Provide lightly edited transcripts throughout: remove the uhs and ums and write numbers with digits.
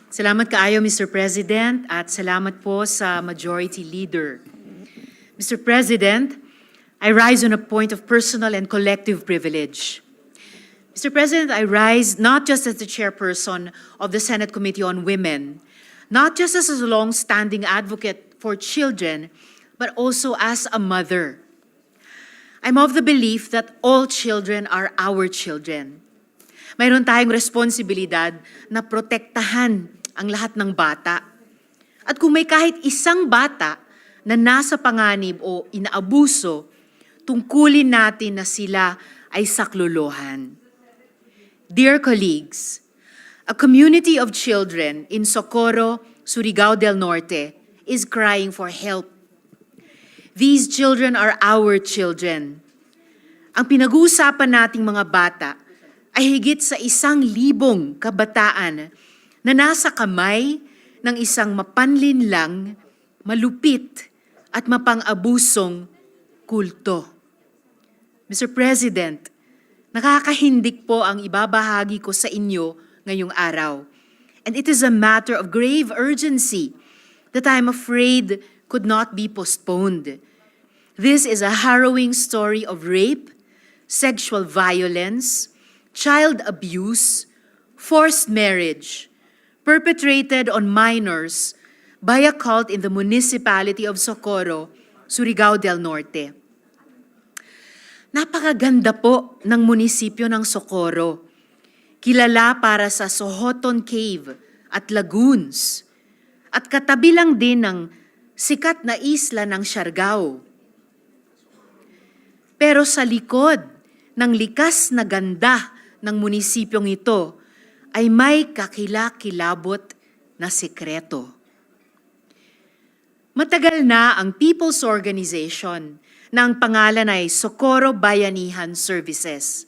Salamat kaayo, Mr. President, at salamat po sa Majority Leader. Mr. President, I rise on a point of personal and collective privilege. Mr. President, I rise not just as the chairperson of the Senate Committee on Women, not just as a long-standing advocate for children, but also as a mother. I'm of the belief that all children are our children. Mayroon tayong responsibilidad na protektahan ang lahat ng bata. At kung may kahit isang bata na nasa panganib o inaabuso, tungkulin natin na sila ay saklolohan. Dear colleagues, a community of children in Socorro, Surigao del Norte is crying for help. These children are our children. Ang pinag-uusapan nating mga bata ay higit sa 1,000 kabataan na nasa kamay ng isang mapanlinlang, malupit at mapang-abusong kulto. Mr. President, nakakahindik po ang ibabahagi ko sa inyo ngayong araw. And it is a matter of grave urgency that I'm afraid could not be postponed. This is a harrowing story of rape, sexual violence, child abuse, forced marriage, perpetrated on minors by a cult in the municipality of Socorro, Surigao del Norte. Napakaganda po ng munisipyo ng Socorro. Kilala para sa Sohoton Cave at lagoons. At katabi lang din ng sikat na isla ng Siargao. Pero sa likod ng likas na ganda ng munisipyong ito ay may kakilakilabot na sekreto. Matagal na ang People's Organization na ang pangalan ay Socorro Bayanihan Services.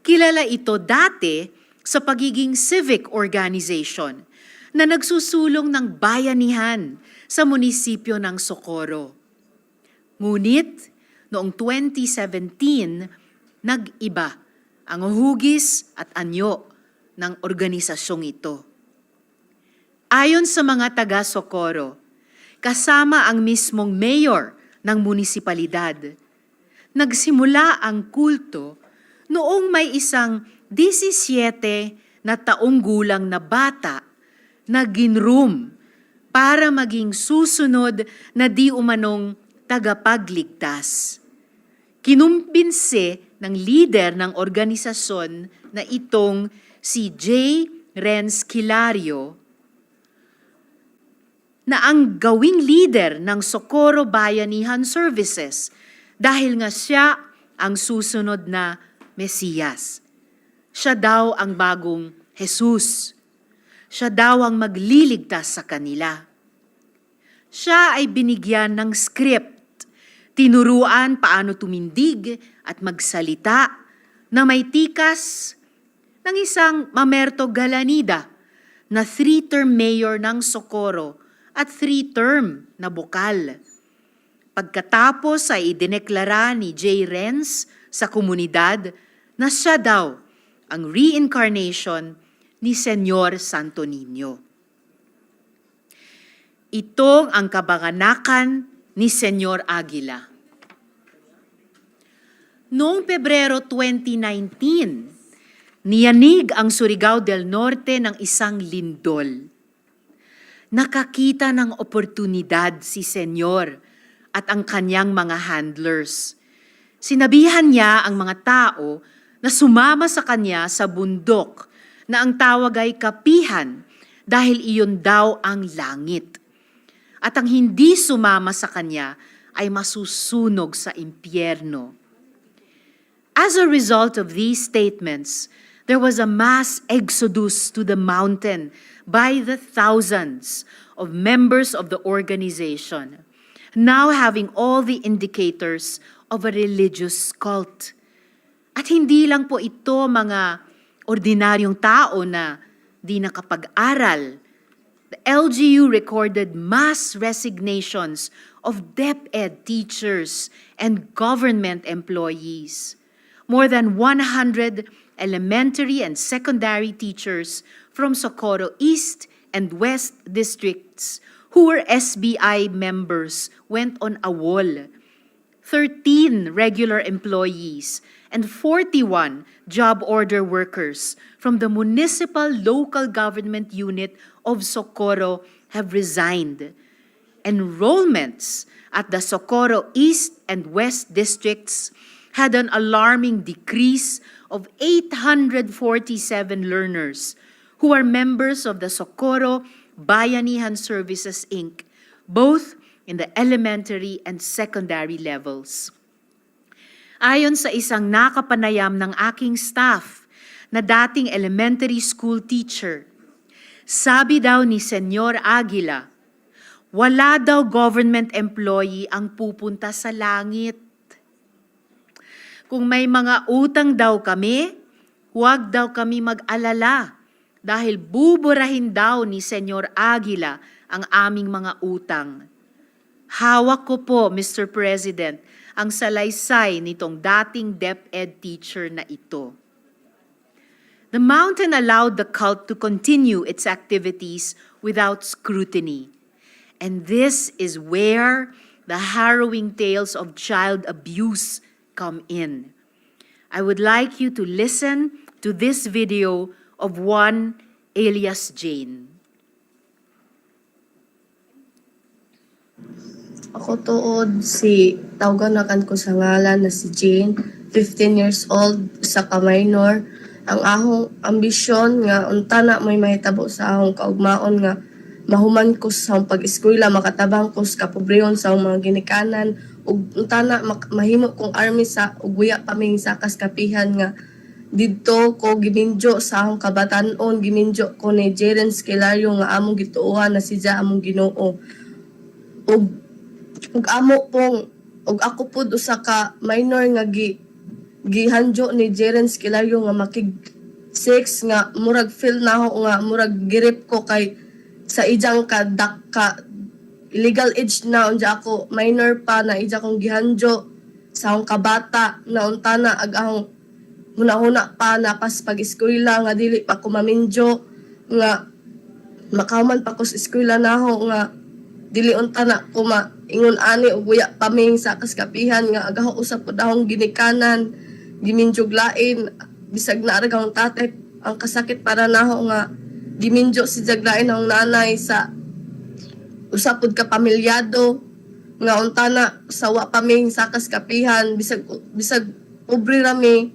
Kilala ito dati sa pagiging civic organization na nagsusulong ng bayanihan sa munisipyo ng Socorro. Ngunit noong 2017, nag-iba ang hugis at anyo ng organisasyong ito. Ayon sa mga taga-Socorro, kasama ang mismong mayor ng munisipalidad, nagsimula ang kulto noong may isang 17 na taong gulang na bata na ginroom para maging susunod na di umanong tagapagligtas. Kinumbinse ng leader ng organisasyon na itong si J. Renz Kilario na ang gawing leader ng Socorro Bayanihan Services dahil nga siya ang susunod na Mesiyas. Siya daw ang bagong Jesus. Siya daw ang magliligtas sa kanila. Siya ay binigyan ng script, tinuruan paano tumindig at magsalita na may tikas ng isang Mamerto Galanida na 3-term mayor ng Socorro at 3-term na bokal. Pagkatapos ay idineklara ni J. Renz sa komunidad na siya daw ang reincarnation ni Senyor Santo Niño. Ito ang kabanganakan ni Senyor Aguila. Noong Pebrero 2019, niyanig ang Surigao del Norte ng isang lindol. Nakakita ng oportunidad si Senyor at ang kanyang mga handlers. Sinabihan niya ang mga tao na sumama sa kanya sa bundok na ang tawag ay Kapihan dahil iyon daw ang langit. At ang hindi sumama sa kanya ay masusunog sa impyerno. As a result of these statements, there was a mass exodus to the mountain by the thousands of members of the organization, now having all the indicators of a religious cult. At hindi lang po ito mga ordinaryong tao na di nakapag-aral. The LGU recorded mass resignations of DepEd teachers and government employees. More than 100 elementary and secondary teachers from Socorro East and West districts who were SBI members went on a wall. 13 regular employees and 41 job order workers from the municipal local government unit of Socorro have resigned. Enrollments at the Socorro East and West districts had an alarming decrease of 847 learners who are members of the Socorro Bayanihan Services, Inc., both in the elementary and secondary levels. Ayon sa isang nakapanayam ng aking staff na dating elementary school teacher, sabi daw ni Senyor Aguila, wala daw government employee ang pupunta sa langit. Kung may mga utang daw kami, huwag daw kami mag-alala dahil buburahin daw ni Senyor Aguila ang aming mga utang. Hawak ko po, Mr. President, ang salaysay nitong dating DepEd teacher na ito. The mountain allowed the cult to continue its activities without scrutiny. And this is where the harrowing tales of child abuse come in. I would like you to listen to this video of one Elias Jane. Ako tuod si tawganakan ko sa ngalan na si Jane, 15 years old, sa ka-minor. Ang ahong ambisyon nga unta na may mahitabo sa ahong kaugmaon nga mahuman ko sa akong pag-eskwela, makatabang ko sa kapobrehon sa akong mga ginikanan, ug unta na mahimo kong army sa uguya paming sa kaskapihan nga didto ko giminjo sa akong kabatanon, giminjo ko ni Jeren Skelario nga among gituohan na siya among Ginoo. Ug ako pud usa ka minor nga gihanjo ni Jeren Skelario nga makig 6 nga murag feel na ako nga murag girip ko kay sa ijang ka illegal age na unja ako minor pa na ija kong gihanjo sa akong kabata na unta na ag ahong huna-huna pa na pas pag-eskwela nga dili pa ko maminjo nga makahuman pa ko sa eskwela na ako nga dili unta na ko ingon ani og guya paming sa kaskapihan nga agaho usap ko dahong ginikanan giminjog lain bisag na arag ang tatay ang kasakit para naho nga giminjo si jaglain ang nanay sa usapod ka pamilyado nga unta na sawa paming sa kaskapihan bisag pobre rami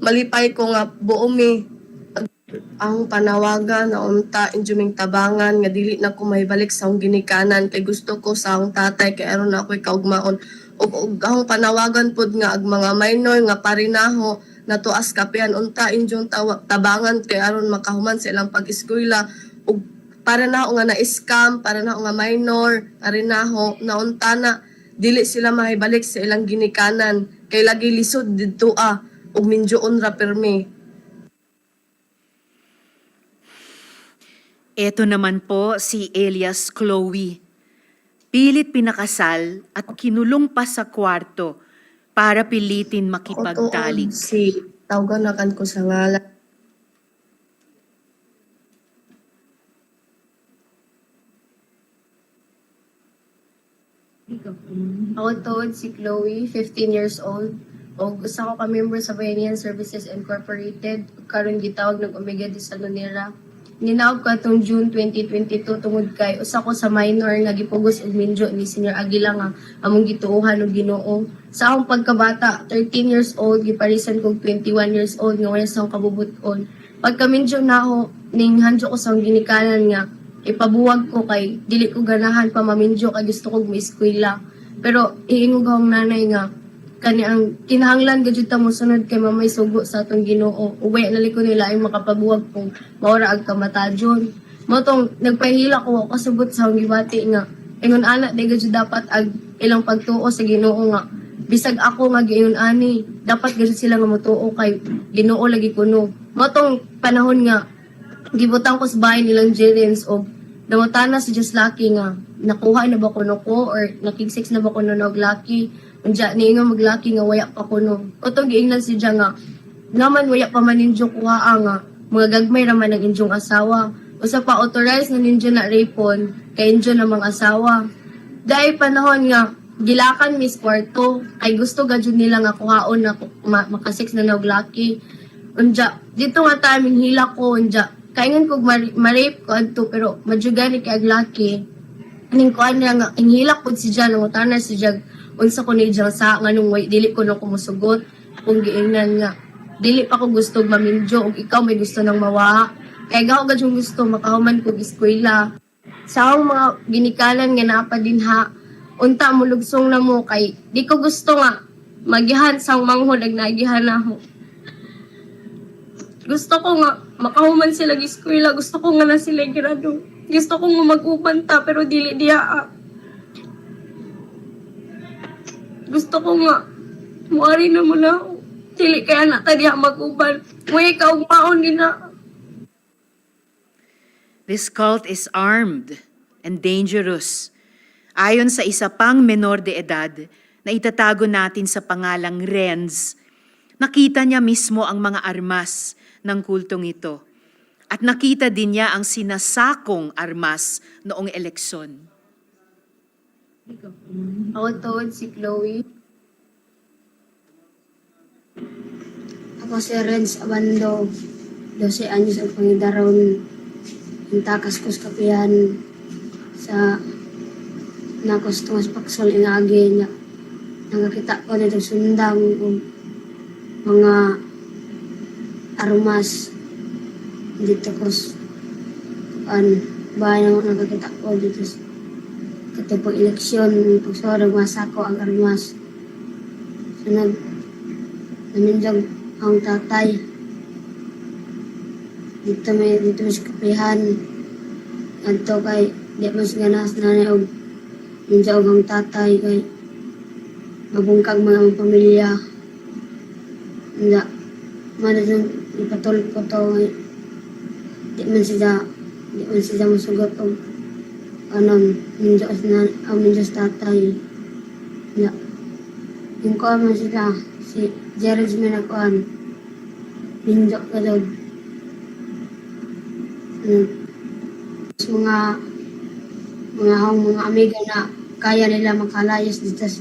malipay ko nga buo mi ang panawagan na unta injuming tabangan nga dili na ko mahibalik sa akong ginikanan kay gusto ko sa akong tatay kay aron na ako'y kaugmaon ug ang panawagan pod nga ag mga minor nga parinaho na tuas kapihan unta injung tabangan kay aron makahuman sa ilang pag-eskwela ug para na nga na-scam para na nga minor parinaho na unta na dili sila mahibalik sa ilang ginikanan kay lagi lisod didto ug minjoon ra permi. Ito naman po si Elias Chloe. Pilit pinakasal at kinulong pa sa kwarto para pilitin makipagtalik. Si tawganakan ko sa ngalan. Ako tuod si Chloe, 15 years old. O usa ko ka-member sa Bayanihan Services Incorporated. Karon gitawag ng Omega de Salonera. Ninaog ko atong June 2022 tungod kay usa ko sa minor nga gipugos og minjo ni Senior Aguila nga among gituohan og Ginoo. Sa akong pagkabata, 13 years old giparisan kog 21 years old nga wala sa akong kabubuton. Pagka-minjo na ako ning handyo ko sa akong ginikanan nga ipabuwag ko kay dili ko ganahan pa maminjo kay gusto kog mo-eskwela. Pero iingog akong nanay nga kani ang kinahanglan gadjud ta mo sunod kay mamay sugo sa atong Ginoo. Uwi naliko nila ay makapabuwag kung maura ag kamatajon. Mo tong nagpahila ko kasubot sa akong gibati nga ingon ana di gadjud dapat ag ilang pagtuo sa Ginoo nga bisag ako nga giingon ani dapat gadjud sila nga motuo kay Ginoo lagi kuno. Mo tong panahon nga gibutang ko sa bahay nilang Jerens og namutana si Just Lucky nga nakuha na ba kuno ko or nakig-6 na ba kuno og Lucky. Unja ni nga maglaki nga waya pa kuno. Otong giingnan siya nga naman waya pa man injong kuha nga mga gagmay ra man ang injong asawa. Usa pa authorized na ninyo na rapon kay inyo na mga asawa. Dahil panahon nga gilakan mis kwarto ay gusto gadyo nila nga kuhaon na makasix na naglaki. Unja dito nga timing hila ko unja kaingan kog ma-rape ko adto pero madjugani kay aglaki. Aning ko ana nga inhila ko si Jan nga tanan si Jag unsa ko ni Jan sa nganong way dili ko na kumusugot kung giingnan nga dili pa ko gusto mamindyo ug ikaw may gusto nang mawa. Kay gaw gad yung gusto makahuman kog eskwela. Sa akong mga ginikalan nga napa dinha unta mo lugsong na mo kay di ko gusto nga magihan sang manghod ag nagihan ako. Gusto ko nga makahuman sila gi eskwela, gusto ko nga na sila grado. Gusto ko nga mag-uban ta pero dili diha. Gusto ko nga muari na mo na ako. Dili kaya na ta diha mag-uban. Muya ka og maon gina. This cult is armed and dangerous. Ayon sa isa pang menor de edad na itatago natin sa pangalang Renz, nakita niya mismo ang mga armas ng kultong ito. At nakita din niya ang sinasakong armas noong eleksyon. Ako tod si Chloe. Ako si Renz Abando, 12 anyos ang pangidaron. Ang takas ko sa kapihan sa nakos tungas paksol ingagi niya. Nagakita ko nito sundang mga armas dito ko bahay na nakakita ko dito katapang eleksyon pagsorang masako ang armas. So naminjag ang tatay dito sa kapihan adto kay di mas ganas na og ninja og ang tatay kay mabungkag mga pamilya nga manadong ipatol ko to kay di man sila masugot og anong ninja sa tatay nga yung ko man sila si Jared Minakuan ninja ka daw mga amiga na kaya nila makalayas dito sa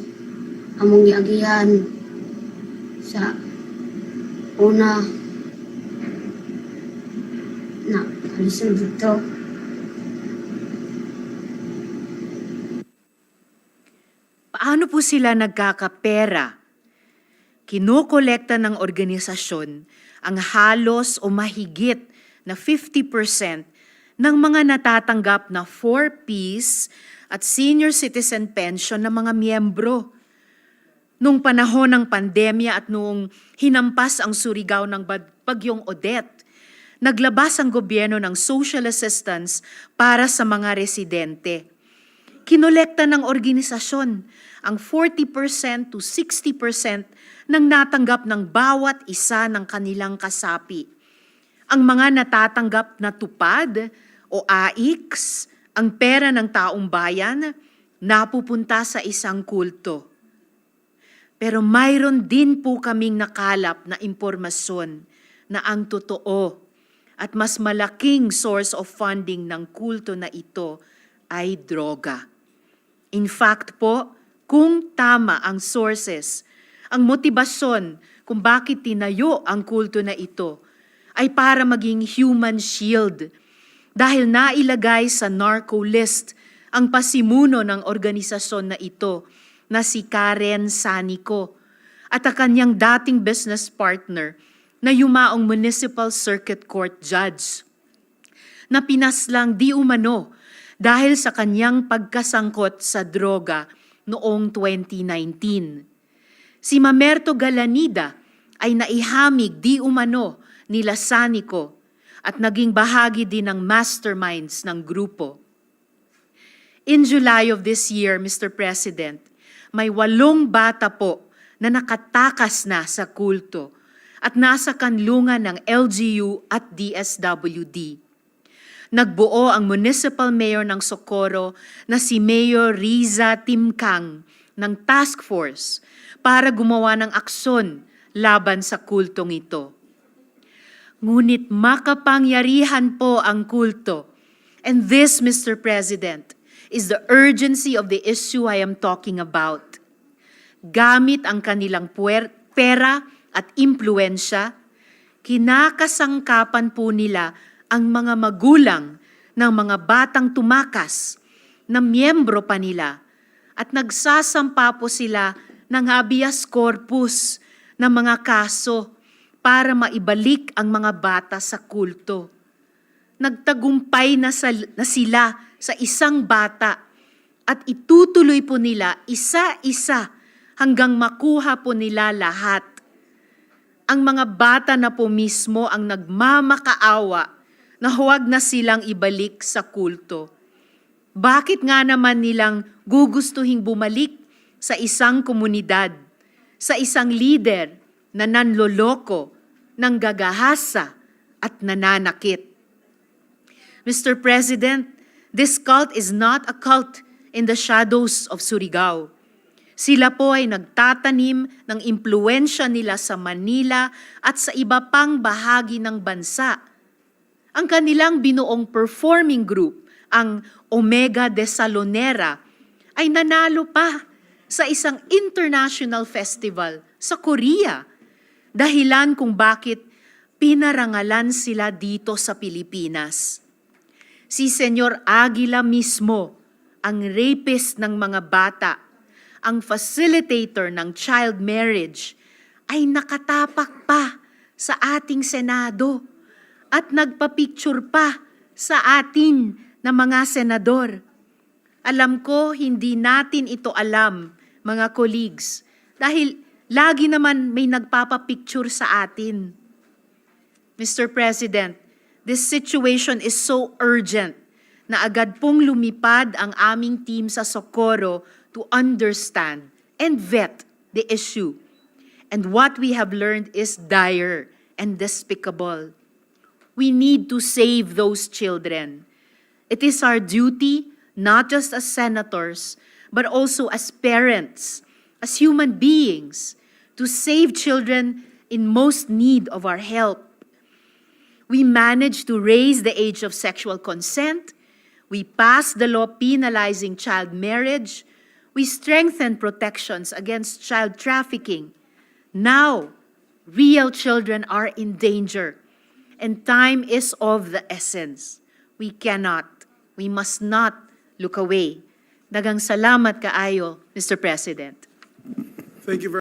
among giagihan sa una na kalisod dito. Paano po sila nagkakapera? Kinokolekta ng organisasyon ang halos o mahigit na 50% ng mga natatanggap na 4Ps at senior citizen pension ng mga miyembro. Nung panahon ng pandemya at noong hinampas ang Surigao ng Bagyong Odette, naglabas ang gobyerno ng social assistance para sa mga residente. Kinolekta ng organisasyon ang 40% to 60% ng natanggap ng bawat isa ng kanilang kasapi. Ang mga natatanggap na tupad o AIX, ang pera ng taong bayan, napupunta sa isang kulto. Pero mayroon din po kaming nakalap na impormasyon na ang totoo at mas malaking source of funding ng kulto na ito ay droga. In fact po, kung tama ang sources, ang motibasyon kung bakit tinayo ang kulto na ito ay para maging human shield dahil nailagay sa narco list ang pasimuno ng organisasyon na ito na si Karen Sanico at ang kanyang dating business partner na yumaong Municipal Circuit Court judge na pinaslang di umano dahil sa kanyang pagkasangkot sa droga noong 2019. Si Mamerto Galanida ay naihamig di umano nila Sanico at naging bahagi din ng masterminds ng grupo. In July of this year, Mr. President, may 8 bata po na nakatakas na sa kulto at nasa kanlungan ng LGU at DSWD. Nagbuo ang Municipal Mayor ng Socorro na si Mayor Riza Timkang ng task force para gumawa ng aksyon laban sa kultong ito. Ngunit makapangyarihan po ang kulto. And this, Mr. President, is the urgency of the issue I am talking about. Gamit ang kanilang pera at impluensya, kinakasangkapan po nila ang mga magulang ng mga batang tumakas na miyembro pa nila at nagsasampa po sila ng habeas corpus ng mga kaso para maibalik ang mga bata sa kulto. Nagtagumpay na sila sa isang bata at itutuloy po nila isa-isa hanggang makuha po nila lahat. Ang mga bata na po mismo ang nagmamakaawa na huwag na silang ibalik sa kulto. Bakit nga naman nilang gugustuhing bumalik sa isang komunidad, sa isang leader na nanloloko, nanggagahasa at nananakit? Mr. President, this cult is not a cult in the shadows of Surigao. Sila po ay nagtatanim ng impluensya nila sa Manila at sa iba pang bahagi ng bansa. Ang kanilang binuong performing group, ang Omega de Salonera, ay nanalo pa sa isang international festival sa Korea. Dahilan kung bakit pinarangalan sila dito sa Pilipinas. Si Senyor Aguila mismo, ang rapist ng mga bata, ang facilitator ng child marriage, ay nakatapak pa sa ating Senado at nagpa-picture pa sa atin na mga senador. Alam ko hindi natin ito alam, mga colleagues, dahil lagi naman may nagpapa-picture sa atin. Mr. President, this situation is so urgent na agad pong lumipad ang aming team sa Socorro to understand and vet the issue. And what we have learned is dire and despicable. We need to save those children. It is our duty, not just as senators, but also as parents, as human beings, to save children in most need of our help. We managed to raise the age of sexual consent. We passed the law penalizing child marriage. We strengthened protections against child trafficking. Now, real children are in danger, and time is of the essence. We must not look away. Daghang salamat kaayo, Mr. President. Thank you very